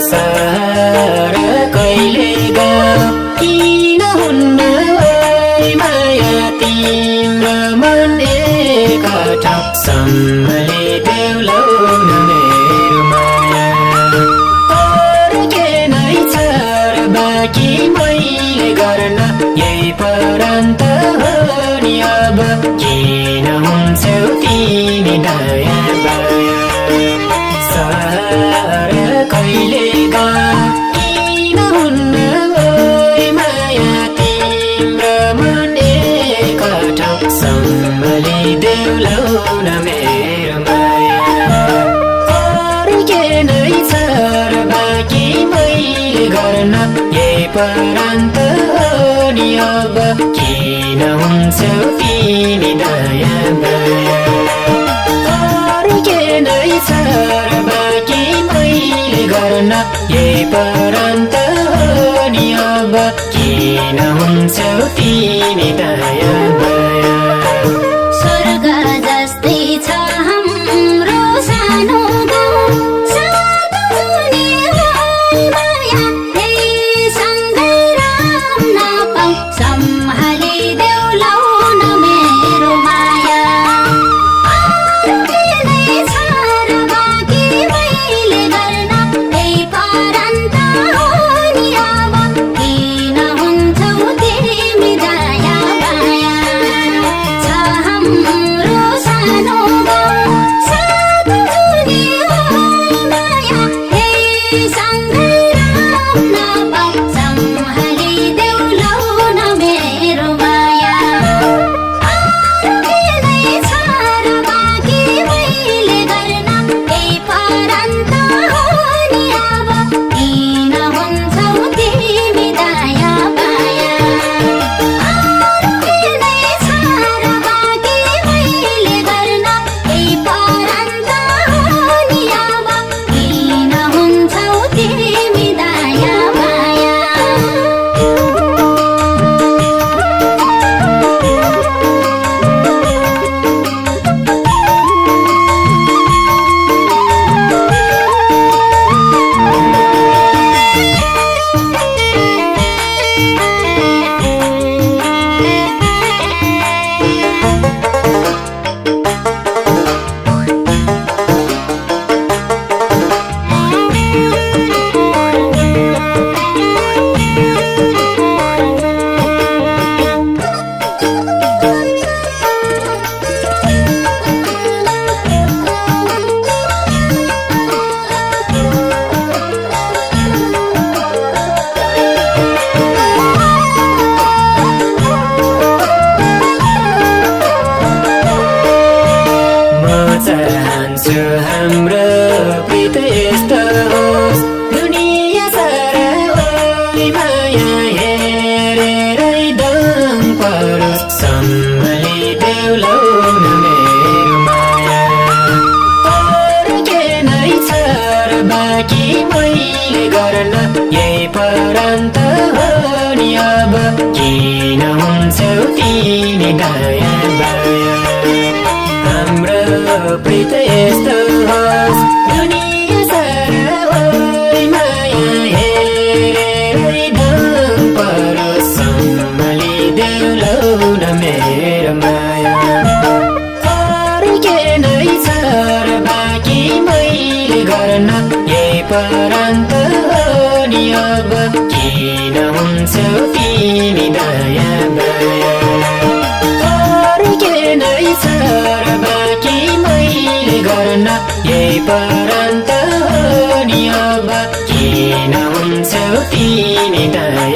सार कहिले गाउँ किन हुन्न माया तिम्रो मन एका ठाउँ सम्हालिदेऊ न मेरो माया अरू के नै छ र बाँकी मैले गर्न यही परान्त हो नि अब किन हुन्छौ तिमी दया बाया सार कहिले गाउँ किन हुन्न माया तिम्रो मन एका ठाउँ सम्हालिदेऊ न मेरो माया अरू के नै छ र बाँकी मैले गर्न यही परान्त हो नि अब किन हुन्छौ तिमी दया माया अरू के नै छ र बाँकी मैले गर्न यही परान्त हो नि अब किन हुन्छौ तिमी दया माया स्वर्ग जस्तै छ हाम्रो सानो गाउँ सातो दुनियाँलाई माया त्यही सँगै राख्न पाऊँ सम्हालिदेऊ न मेरो माया अरू के नै छ र बाँकी मैले गर्न त्यही परान्त हो नि अब किन हुन्छौ तिमी दया माया छ हाम्रो सानो गाउँ सातो दुनियाँलाई माया त्यही सँगै राख्न पाऊँ सम्हालिदेऊ न मेरो माया अरू के नै छ र बाँकी मैले गर्न त्यही परान्त हो नि अब किन हुन्छौ तिमी दया माया अरू के नै छ र बाँकी मैले गर्न त्यही परान्त हो नि अब किन हुन्छौ तिमी दया माया चाहन्छु हाम्रो प्रीत यस्तो होस् दुनियाँ सारा ओइ माया हेरेरै दम परोस् सम्हालिदेऊ न मेरो माया अरू के नै छ र बाँकी मैले गर्न यही परान्त हो नि अब किन हुन्छौ तिमी दया माया हाम्रो प्रीत यस्तो होस् दुनियाँ सारा ओइ माया हेरेरै दम परोस् सम्हालिदेऊ न मेरो माया अरू के नै छ र बाँकी मैले गर्न यही परान्त हो नि अब किन हुन्छौ तिमी दया माया अरू के नै छ र बाँकी मैले गर्न यही परान्त हो नि अब किन हुन्छौ तिमी दया